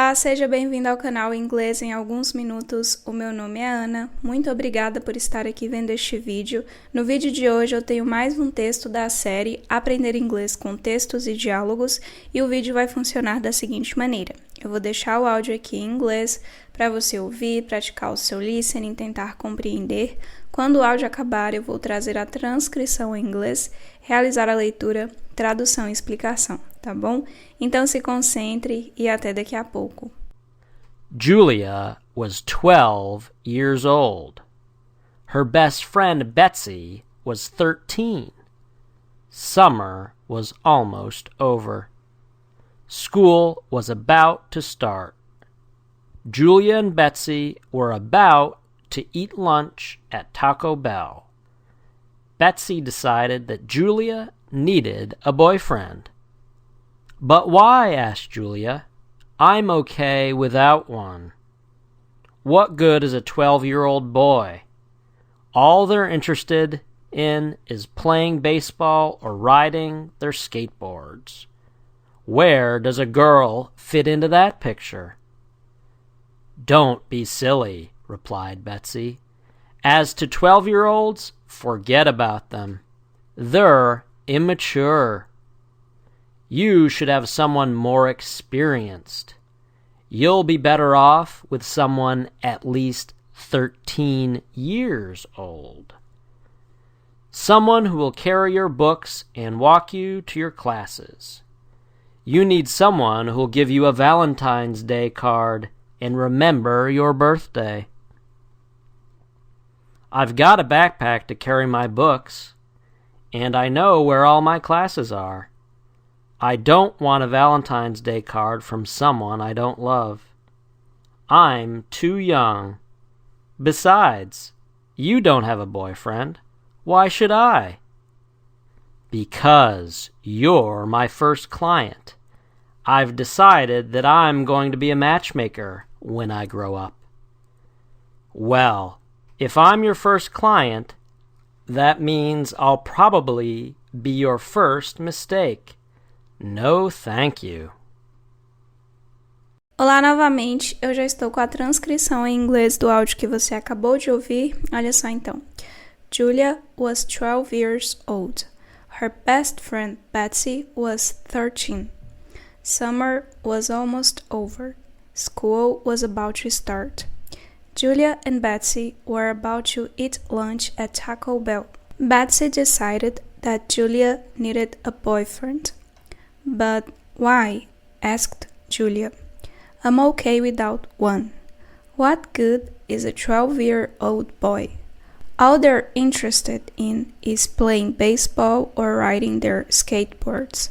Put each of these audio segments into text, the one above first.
Olá, seja bem-vindo ao canal Inglês em Alguns Minutos. O meu nome é Ana. Muito obrigada por estar aqui vendo este vídeo. No vídeo de hoje eu tenho mais um texto da série Aprender Inglês com Textos e Diálogos e o vídeo vai funcionar da seguinte maneira. Eu vou deixar o áudio aqui em inglês para você ouvir, praticar o seu listening, tentar compreender. Quando o áudio acabar, eu vou trazer a transcrição em inglês, realizar a leitura, tradução e explicação, tá bom? Então se concentre e até daqui a pouco. Julia was 12 years old. Her best friend Betsy was 13. Summer was almost over. School was about to start. Julia and Betsy were about to eat lunch at Taco Bell. Betsy decided that Julia needed a boyfriend. "But why?" asked Julia. "I'm okay without one." What good is a 12-year-old boy? All they're interested in is playing baseball or riding their skateboards. Where does a girl fit into that picture? "Don't be silly," replied Betsy. "As to 12-year-olds, forget about them. They're immature. You should have someone more experienced. You'll be better off with someone at least 13 years old. Someone who will carry your books and walk you to your classes. You need someone who will give you a Valentine's Day card and remember your birthday. I've got a backpack to carry my books, and I know where all my classes are. I don't want a Valentine's Day card from someone I don't love. I'm too young. Besides, you don't have a boyfriend. Why should I?" "Because you're my first client. I've decided that I'm going to be a matchmaker when I grow up." "Well, if I'm your first client, that means I'll probably be your first mistake. No, thank you." Olá novamente, eu já estou com a transcrição em inglês do áudio que você acabou de ouvir. Olha só então. Julia was 12 years old. Her best friend Betsy was 13. Summer was almost over. School was about to start. Julia and Betsy were about to eat lunch at Taco Bell. Betsy decided that Julia needed a boyfriend. "But why?" asked Julia. "I'm okay without one. What good is a 12-year-old boy? All they're interested in is playing baseball or riding their skateboards.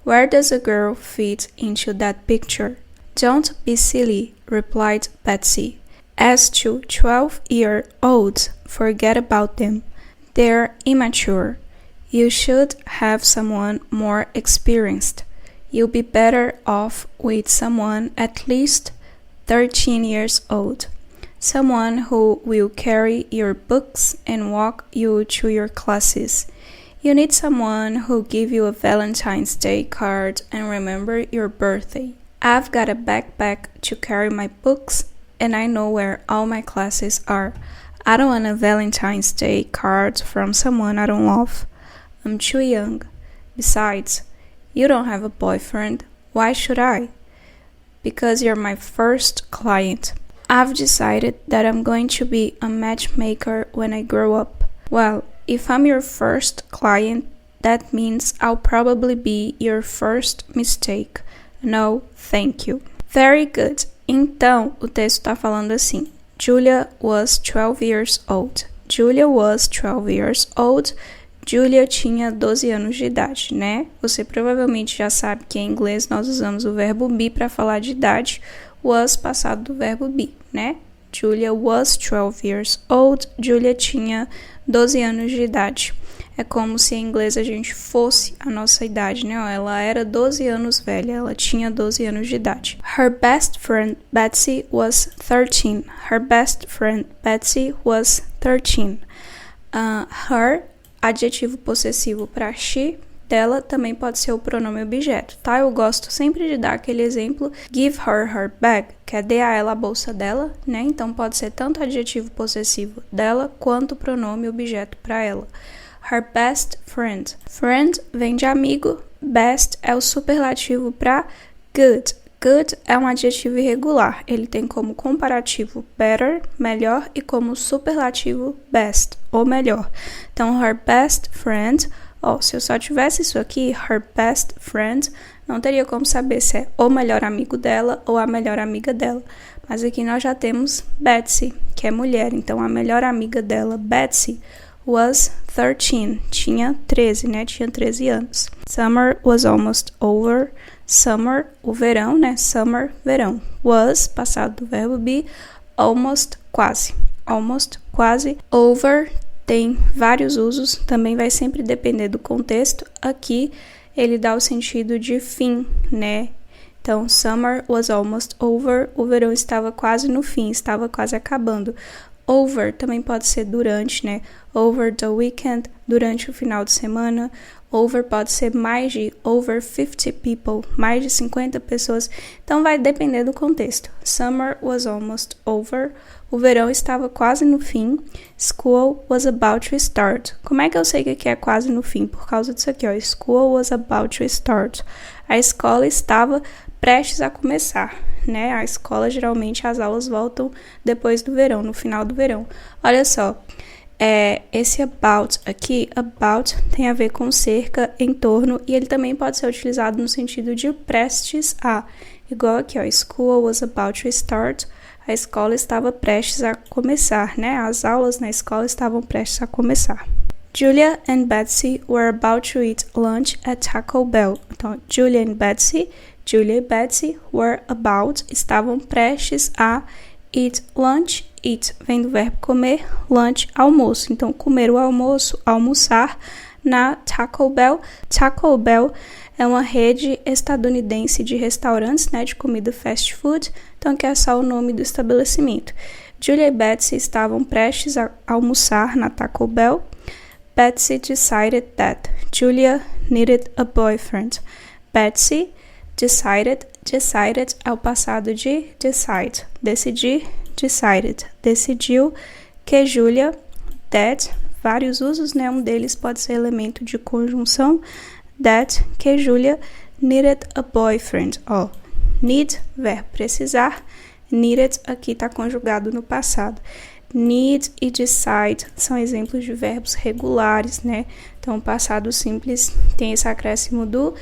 Where does a girl fit into that picture?" "Don't be silly," replied Betsy. "As to 12-year-olds, forget about them. They're immature. You should have someone more experienced. You'll be better off with someone at least 13 years old. Someone who will carry your books and walk you to your classes. You need someone who'll give you a Valentine's Day card and remember your birthday. I've got a backpack to carry my books and I know where all my classes are. I don't want a Valentine's Day card from someone I don't love. I'm too young. Besides, you don't have a boyfriend. Why should I?" "Because you're my first client. I've decided that I'm going to be a matchmaker when I grow up." "Well, if I'm your first client, that means I'll probably be your first mistake. No, thank you." Very good. Então, o texto está falando assim. Julia was 12 years old. Julia was 12 years old. Julia tinha 12 anos de idade, né? Você provavelmente já sabe que em inglês nós usamos o verbo be para falar de idade, was passado do verbo be, né? Julia was 12 years old. Julia tinha 12 anos de idade. É como se em inglês a gente fosse a nossa idade, né? Ela era 12 anos velha, ela tinha 12 anos de idade. Her best friend Betsy was 13. Her best friend Betsy was 13. Her, adjetivo possessivo para she, dela também pode ser o pronome objeto, tá? Eu gosto sempre de dar aquele exemplo, give her her bag, que é dê a ela a bolsa dela, né? Então pode ser tanto adjetivo possessivo dela, quanto pronome objeto para ela. Her best friend. Friend vem de amigo, best é o superlativo para good. Good é um adjetivo irregular, ele tem como comparativo better, melhor, e como superlativo best, ou melhor. Então, her best friend, se eu só tivesse isso aqui, her best friend, não teria como saber se é o melhor amigo dela ou a melhor amiga dela. Mas aqui nós já temos Betsy, que é mulher, então a melhor amiga dela, Betsy, was 13, tinha 13, né? Tinha 13 anos. Summer was almost over. Summer, o verão, né? Summer, verão. Was, passado do verbo be. Almost, quase. Almost, quase. Over, tem vários usos. Também vai sempre depender do contexto. Aqui, ele dá o sentido de fim, né? Então, summer was almost over. O verão estava quase no fim, estava quase acabando. Over também pode ser durante, né? Over the weekend, durante o final de semana. Over pode ser mais de over 50 people, mais de 50 pessoas. Então vai depender do contexto. Summer was almost over. O verão estava quase no fim. School was about to start. Como é que eu sei que aqui é quase no fim? Por causa disso aqui, ó. School was about to start. A escola estava prestes a começar, né? A escola, geralmente, as aulas voltam depois do verão, no final do verão. Olha só, esse about aqui, about tem a ver com cerca, em torno, e ele também pode ser utilizado no sentido de prestes a. Igual aqui, ó, school was about to start. A escola estava prestes a começar, né? As aulas na escola estavam prestes a começar. Julia and Betsy were about to eat lunch at Taco Bell. Então, Julia e Betsy were about, estavam prestes a eat lunch. Eat vem do verbo comer, lunch, almoço. Então, comer o almoço, almoçar na Taco Bell. Taco Bell é uma rede estadunidense de restaurantes, né, de comida fast food. Então, aqui é só o nome do estabelecimento. Julia e Betsy estavam prestes a almoçar na Taco Bell. Betsy decided that Julia needed a boyfriend. Betsy decided é o passado de decide. Decidir, decided. Decidiu que Julia, that, vários usos, né? Um deles pode ser elemento de conjunção. That, que Julia needed a boyfriend. Need, verbo precisar. Needed, aqui está conjugado no passado. Need e decide são exemplos de verbos regulares, né? Então, o passado simples tem esse acréscimo do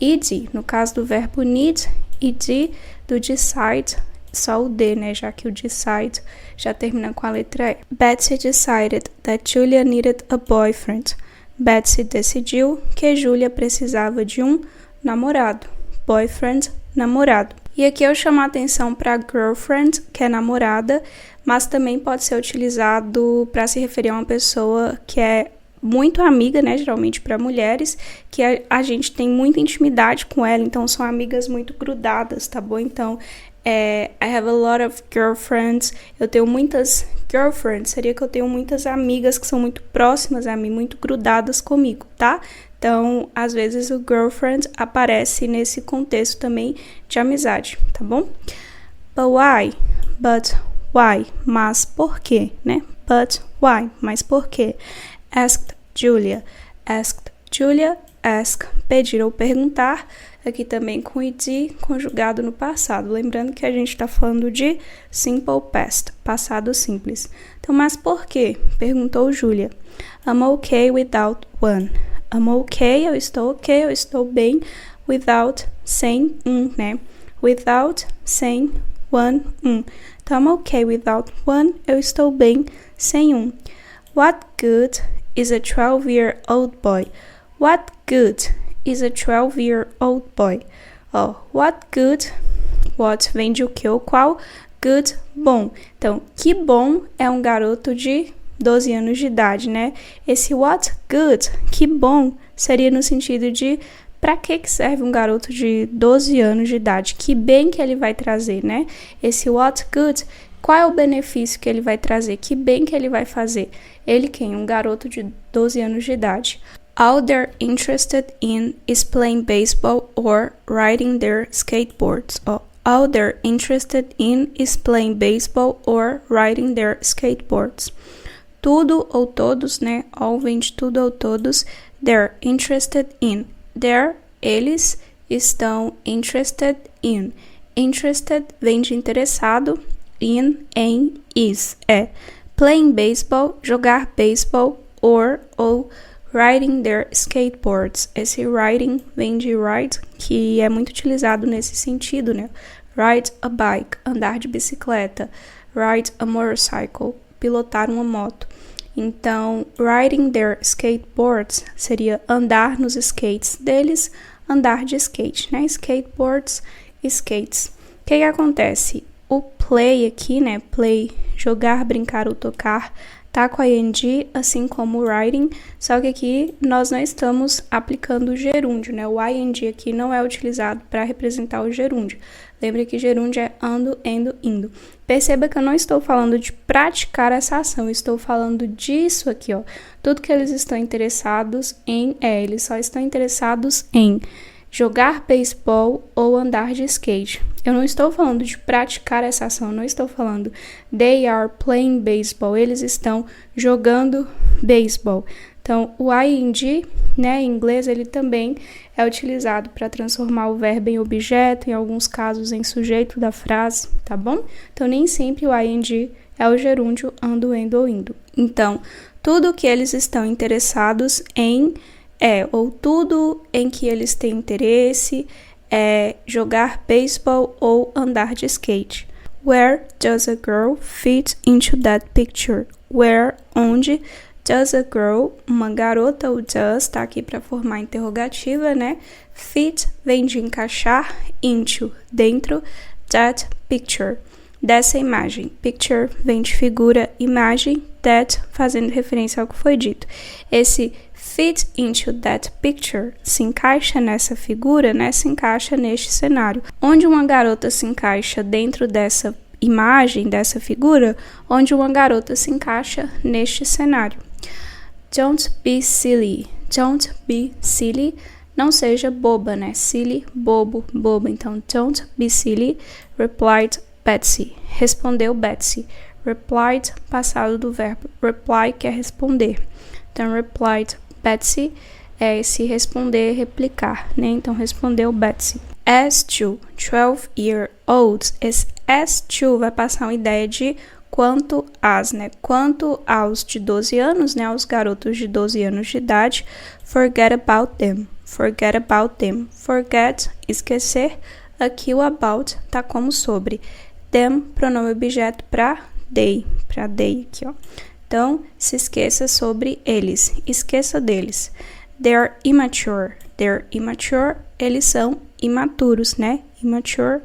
id. No caso do verbo need, id, do decide, só o D, né? Já que o decide já termina com a letra E. Betsy decided that Julia needed a boyfriend. Betsy decidiu que Julia precisava de um namorado. Boyfriend, namorado. E aqui eu chamo a atenção para girlfriend, que é namorada, mas também pode ser utilizado para se referir a uma pessoa que é muito amiga, né, geralmente para mulheres, que a gente tem muita intimidade com ela, então são amigas muito grudadas, tá bom? Então, I have a lot of girlfriends, eu tenho muitas girlfriends, seria que eu tenho muitas amigas que são muito próximas a mim, muito grudadas comigo, tá? Então, às vezes o girlfriend aparece nesse contexto também de amizade, tá bom? But why? Mas por quê, né? But why? Mas por quê? Asked Julia, ask, pedir ou perguntar, aqui também com id conjugado no passado. Lembrando que a gente está falando de simple past, passado simples. Então, mas por quê? Perguntou Julia. I'm okay without one. I'm okay, eu estou bem, without, sem né? Without, sem, one, Então, I'm okay without one, eu estou bem, sem What good is a 12-year-old boy? What good is a 12-year-old boy? What good, what vem de o que ou qual, good, bom. Então, que bom é um garoto de 12 anos de idade, né? Esse what good, que bom, seria no sentido de para que serve um garoto de 12 anos de idade? Que bem que ele vai trazer, né? Esse what good, qual é o benefício que ele vai trazer? Que bem que ele vai fazer? Ele quem? Um garoto de 12 anos de idade. All they're interested in is playing baseball or riding their skateboards. All they're interested in is playing baseball or riding their skateboards. Tudo ou todos, né? All vem de tudo ou todos. They're interested in. Eles estão interested in. Interested vem de interessado. In, em, is. Playing baseball, jogar baseball, ou riding their skateboards. Esse riding vem de ride, que é muito utilizado nesse sentido, né? Ride a bike, andar de bicicleta. Ride a motorcycle, pilotar uma moto. Então, riding their skateboards seria andar nos skates deles, andar de skate, né? Skateboards, skates. O que acontece? O play aqui, né? Play, jogar, brincar ou tocar, tá com a ing, assim como o riding, só que aqui nós não estamos aplicando o gerúndio, né? O ing aqui não é utilizado para representar o gerúndio. Lembra que gerúndio é ando, endo, indo. Perceba que eu não estou falando de praticar essa ação, eu estou falando disso aqui, ó. Tudo que eles estão interessados em eles só estão interessados em jogar beisebol ou andar de skate. Eu não estou falando de praticar essa ação, eu não estou falando they are playing baseball, eles estão jogando beisebol. Então, o ing, né, em inglês, ele também é utilizado para transformar o verbo em objeto, em alguns casos em sujeito da frase, tá bom? Então, nem sempre o ing é o gerúndio ando, endo ou indo. Então, tudo que eles estão interessados em ou tudo em que eles têm interesse é jogar beisebol ou andar de skate. Where does a girl fit into that picture? Where, onde, does a girl, uma garota, o does, tá aqui para formar interrogativa, né? Fit vem de encaixar, into, dentro, that picture, dessa imagem. Picture vem de figura, imagem, that fazendo referência ao que foi dito. Esse fit into that picture se encaixa nessa figura, né? Se encaixa neste cenário. Onde uma garota se encaixa dentro dessa imagem, dessa figura, onde uma garota se encaixa neste cenário. Don't be silly. Don't be silly. Não seja boba, né? Silly, bobo, boba. Então, don't be silly. Replied Betsy. Respondeu Betsy. Replied, passado do verbo. Reply, que é responder. Então, replied Betsy é se responder, replicar, né? Então, respondeu Betsy. As to 12-year-olds, esse as to vai passar uma ideia de quanto as, né? Quanto aos de 12 anos, né? Aos garotos de 12 anos de idade, forget about them. Forget about them. Forget, esquecer. Aqui o about tá como sobre. Them, pronome objeto para they aqui, ó. Então, se esqueça sobre eles. Esqueça deles. They're immature. They're immature. Eles são imaturos, né? Immature,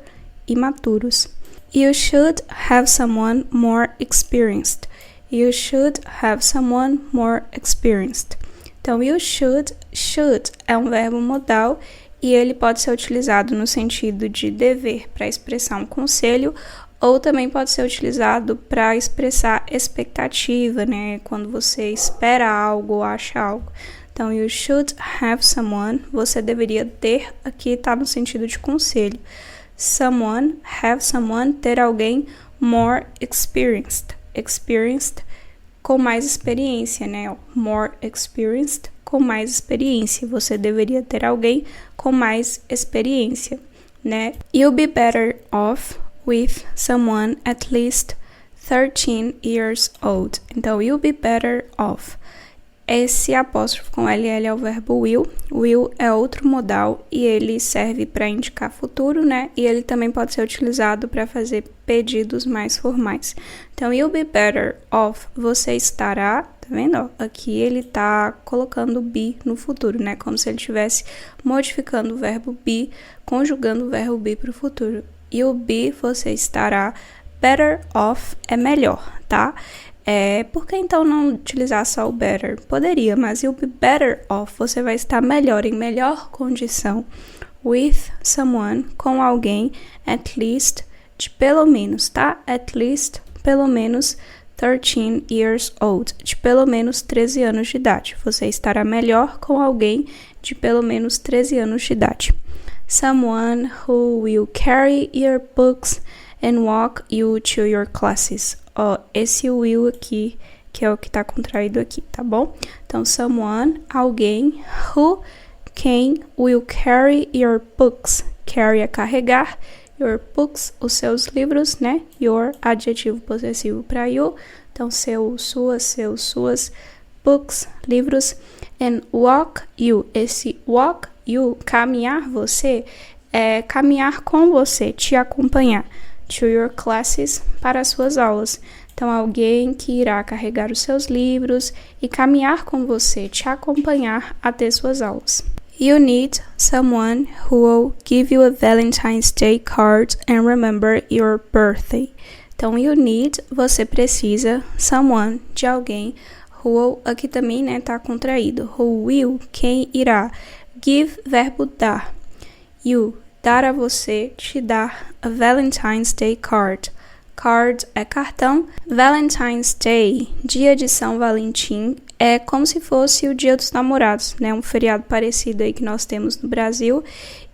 imaturos. You should have someone more experienced. You should have someone more experienced. Então, you should é um verbo modal e ele pode ser utilizado no sentido de dever para expressar um conselho, ou também pode ser utilizado para expressar expectativa, né? Quando você espera algo ou acha algo. Então, you should have someone, você deveria ter, aqui está no sentido de conselho. Someone, have someone, ter alguém more experienced. Experienced, com mais experiência, né? More experienced, com mais experiência. Você deveria ter alguém com mais experiência, né? You'll be better off with someone at least 13 years old. Então, you'll be better off. Esse apóstrofo com LL é o verbo will. Will é outro modal e ele serve para indicar futuro, né? E ele também pode ser utilizado para fazer pedidos mais formais. Então, you'll be better off. Você estará, tá vendo? Aqui ele tá colocando be no futuro, né? Como se ele estivesse modificando o verbo be, conjugando o verbo be para o futuro. You'll be, você estará. Better off é melhor, tá? Por que então não utilizar só o better? Poderia, mas you'll be better off, você vai estar melhor, em melhor condição. With someone, com alguém, at least, de pelo menos, tá? At least, pelo menos, 13 years old, de pelo menos 13 anos de idade. Você estará melhor com alguém de pelo menos 13 anos de idade. Someone who will carry your books and walk you to your classes. Esse will aqui, que é o que está contraído aqui, tá bom? Então, someone, alguém, who, quem, will carry your books. Carry é carregar, your books, os seus livros, né? Your, adjetivo possessivo para you. Então, seu, suas, books, livros. And walk you, esse walk you, caminhar você, é caminhar com você, te acompanhar. To your classes, para as suas aulas. Então, alguém que irá carregar os seus livros e caminhar com você, te acompanhar até suas aulas. You need someone who will give you a Valentine's Day card and remember your birthday. Então, you need, você precisa, someone, de alguém, who will, aqui também, né, tá contraído. Who will, quem irá. Give, verbo dar. You, dar a você, te dar a Valentine's Day card. Card é cartão. Valentine's Day, dia de São Valentim, é como se fosse o Dia dos Namorados, né? Um feriado parecido aí que nós temos no Brasil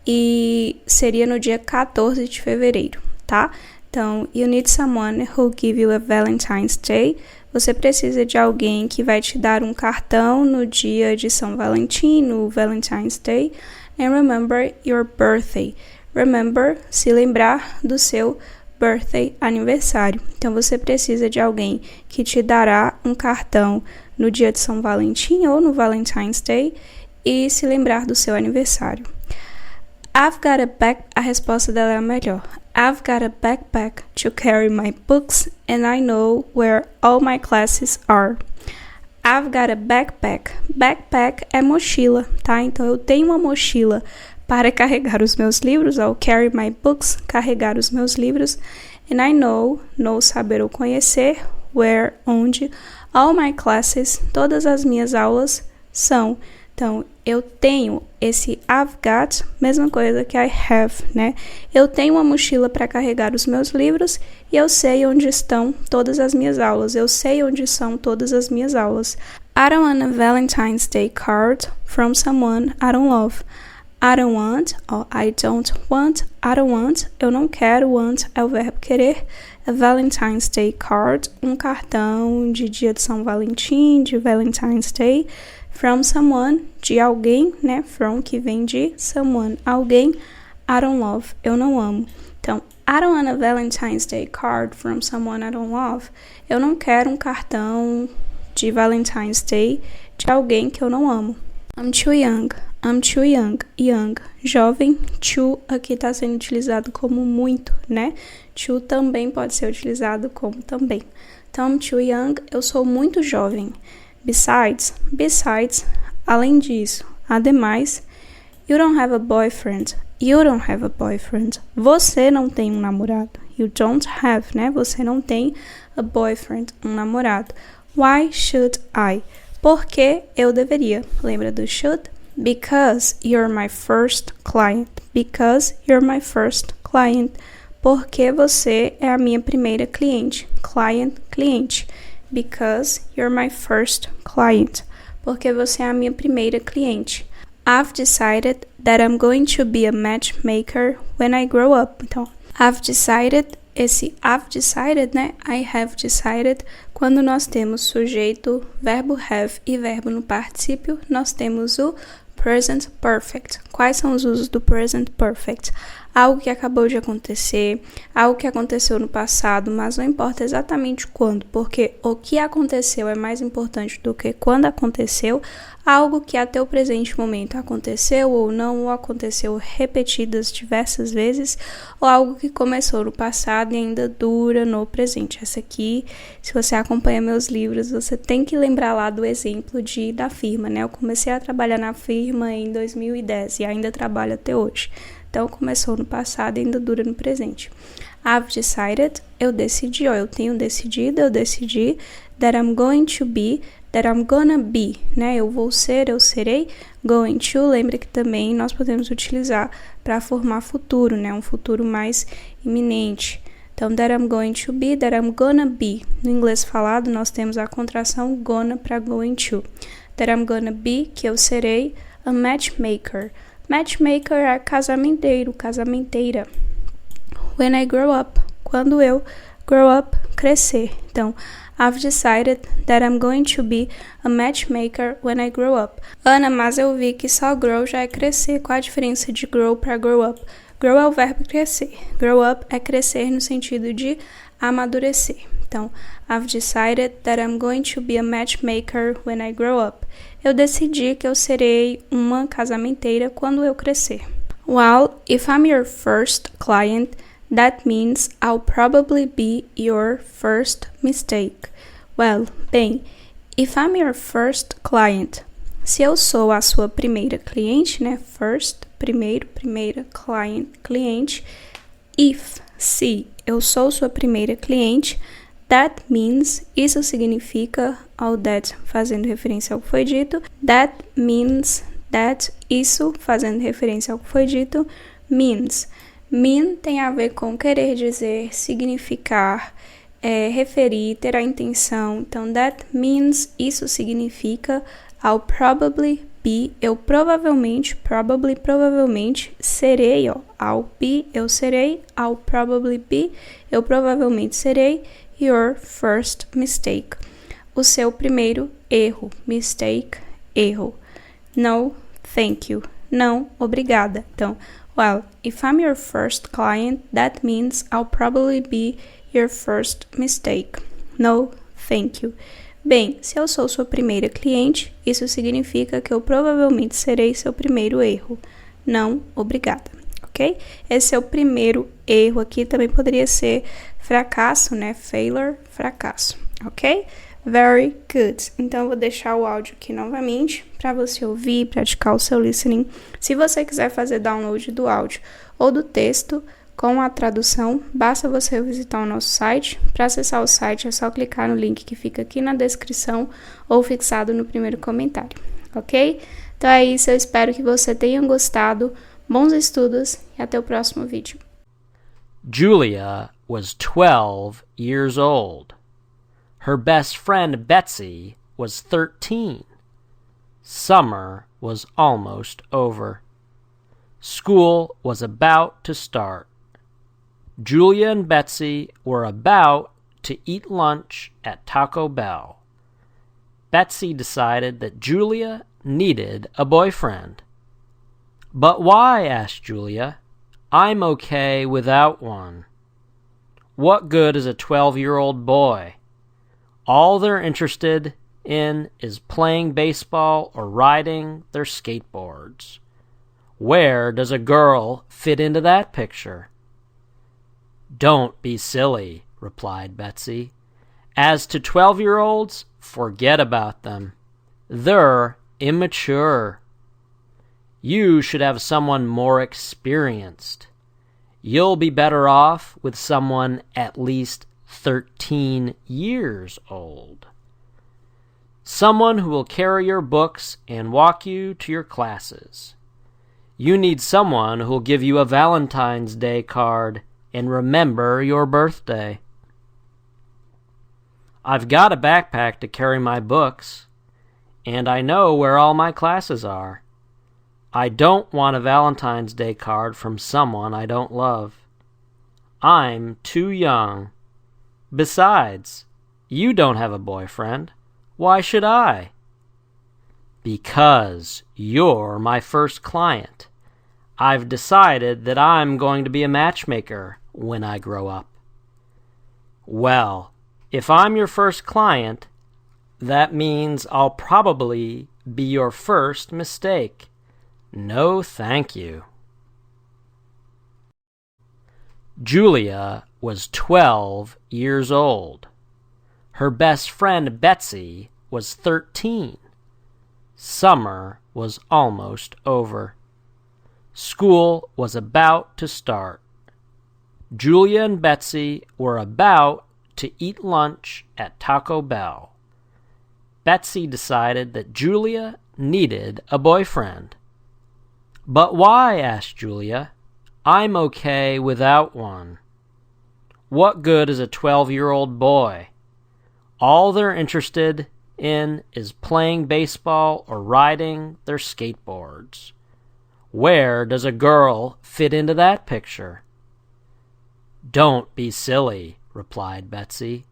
e seria no dia 14 de fevereiro, tá? Então, you need someone who give you a Valentine's Day. Você precisa de alguém que vai te dar um cartão no dia de São Valentim, no Valentine's Day. And remember your birthday. Remember, se lembrar do seu birthday, aniversário. Então, você precisa de alguém que te dará um cartão no dia de São Valentim ou no Valentine's Day e se lembrar do seu aniversário. I've got a bag... A resposta dela é a melhor. I've got a backpack to carry my books and I know where all my classes are. I've got a backpack. Backpack é mochila, tá? Então, eu tenho uma mochila para carregar os meus livros. I'll carry my books, carregar os meus livros. And I know, saber ou conhecer, where, onde, all my classes, todas as minhas aulas são. Então, eu tenho esse I've got, mesma coisa que I have, né? Eu tenho uma mochila para carregar os meus livros e eu sei onde estão todas as minhas aulas. Eu sei onde são todas as minhas aulas. I don't want a Valentine's Day card from someone I don't love. I don't want, or I don't want, I don't want, eu não quero, want é o verbo querer, a Valentine's Day card, um cartão de dia de São Valentim, de Valentine's Day, from someone, de alguém, né, from que vem de someone, alguém, I don't love, eu não amo. Então, I don't want a Valentine's Day card from someone I don't love, eu não quero um cartão de Valentine's Day de alguém que eu não amo. I'm too young. I'm too young. Young, jovem. Too aqui está sendo utilizado como muito, né? Too também pode ser utilizado como também. Então, I'm too young, eu sou muito jovem. Besides, além disso, ademais, you don't have a boyfriend. You don't have a boyfriend. Você não tem um namorado. You don't have, né? Você não tem a boyfriend, um namorado. Why should I? Porque eu deveria. Lembra do should? Because you're my first client. Because you're my first client. Porque você é a minha primeira cliente. Client, cliente. Because you're my first client. Porque você é a minha primeira cliente. I've decided that I'm going to be a matchmaker when I grow up. Então, I've decided, esse I've decided, né? I have decided. Quando nós temos sujeito, verbo have e verbo no particípio, nós temos o present perfect. Quais são os usos do present perfect? Algo que acabou de acontecer, algo que aconteceu no passado, mas não importa exatamente quando, porque o que aconteceu é mais importante do que quando aconteceu. Algo que até o presente momento aconteceu ou não, ou aconteceu repetidas diversas vezes, ou algo que começou no passado e ainda dura no presente. Essa aqui, se você acompanha meus livros, você tem que lembrar lá do exemplo da firma, né? Eu comecei a trabalhar na firma em 2010 e ainda trabalho até hoje. Então, começou no passado e ainda dura no presente. I've decided, eu decidi, eu tenho decidido, eu decidi, that I'm going to be, that I'm gonna be, né? Eu vou ser, eu serei, going to, lembra que também nós podemos utilizar para formar futuro, né? Um futuro mais iminente. Então, that I'm going to be, that I'm gonna be. No inglês falado, nós temos a contração gonna para going to. That I'm gonna be, que eu serei, a matchmaker. Matchmaker é casamenteiro, casamenteira. When I grow up, quando eu grow up, crescer. Então, I've decided that I'm going to be a matchmaker when I grow up. Ana, mas eu vi que só grow já é crescer. Qual a diferença de grow para grow up? Grow é o verbo crescer. Grow up é crescer no sentido de amadurecer. Então, I've decided that I'm going to be a matchmaker when I grow up. Eu decidi que eu serei uma casamenteira quando eu crescer. Well, if I'm your first client, that means I'll probably be your first mistake. Well, bem, if I'm your first client, se eu sou a sua primeira cliente, né? First, primeiro, primeira, client, cliente. If, se eu sou sua primeira cliente, that means, isso significa, all that, fazendo referência ao que foi dito. That means, that, isso, fazendo referência ao que foi dito, means. Mean tem a ver com querer dizer, significar, referir, ter a intenção. Então, that means, isso significa, I'll probably be, eu provavelmente, provavelmente, serei, ó. I'll be, eu serei, I'll probably be, eu provavelmente serei, your first mistake, o seu primeiro erro, mistake, erro. No, thank you, não, obrigada. Então, well, if I'm your first client, that means I'll probably be your first mistake. No, thank you. Bem, se eu sou sua primeira cliente, isso significa que eu provavelmente serei seu primeiro erro. Não, obrigada. Ok? Esse é o primeiro erro aqui, também poderia ser fracasso, né? Failure, fracasso. Ok? Very good. Então, eu vou deixar o áudio aqui novamente para você ouvir, praticar o seu listening. Se você quiser fazer download do áudio ou do texto com a tradução, basta você visitar o nosso site. Para acessar o site, é só clicar no link que fica aqui na descrição ou fixado no primeiro comentário. Ok? Então é isso, eu espero que você tenha gostado. Bons estudos e até o próximo vídeo. Julia was 12 years old. Her best friend Betsy was 13. Summer was almost over. School was about to start. Julia and Betsy were about to eat lunch at Taco Bell. Betsy decided that Julia needed a boyfriend. But why? Asked Julia. I'm okay without one. What good is a 12-year-old boy? All they're interested in is playing baseball or riding their skateboards. Where does a girl fit into that picture? Don't be silly, replied Betsy. As to 12-year-olds, forget about them. They're immature. You should have someone more experienced. You'll be better off with someone at least 13 years old. Someone who will carry your books and walk you to your classes. You need someone who will give you a Valentine's Day card and remember your birthday. I've got a backpack to carry my books, and I know where all my classes are. I don't want a Valentine's Day card from someone I don't love. I'm too young. Besides, you don't have a boyfriend. Why should I? Because you're my first client. I've decided that I'm going to be a matchmaker when I grow up. Well, if I'm your first client, that means I'll probably be your first mistake. No, thank you. Julia was 12 years old. Her best friend Betsy was 13. Summer was almost over. School was about to start. Julia and Betsy were about to eat lunch at Taco Bell. Betsy decided that Julia needed a boyfriend. But why? Asked Julia. I'm okay without one. What good is a 12-year-old boy? All they're interested in is playing baseball or riding their skateboards. Where does a girl fit into that picture? Don't be silly, replied Betsy.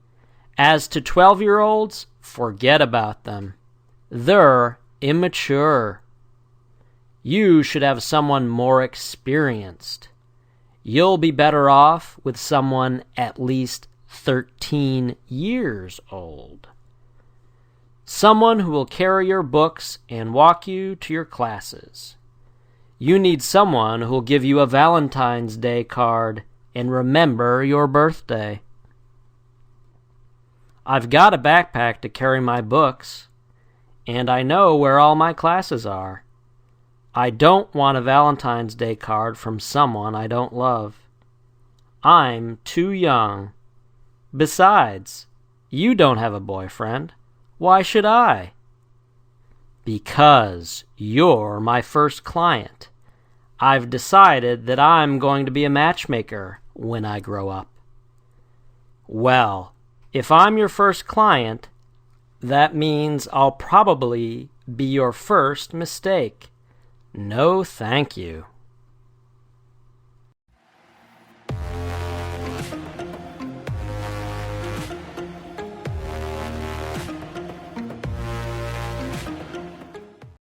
As to 12-year-olds, forget about them. They're immature. You should have someone more experienced. You'll be better off with someone at least 13 years old. Someone who will carry your books and walk you to your classes. You need someone who will give you a Valentine's Day card and remember your birthday. I've got a backpack to carry my books, and I know where all my classes are. I don't want a Valentine's Day card from someone I don't love. I'm too young. Besides, you don't have a boyfriend. Why should I? Because you're my first client. I've decided that I'm going to be a matchmaker when I grow up. Well, if I'm your first client, that means I'll probably be your first mistake. No, thank you.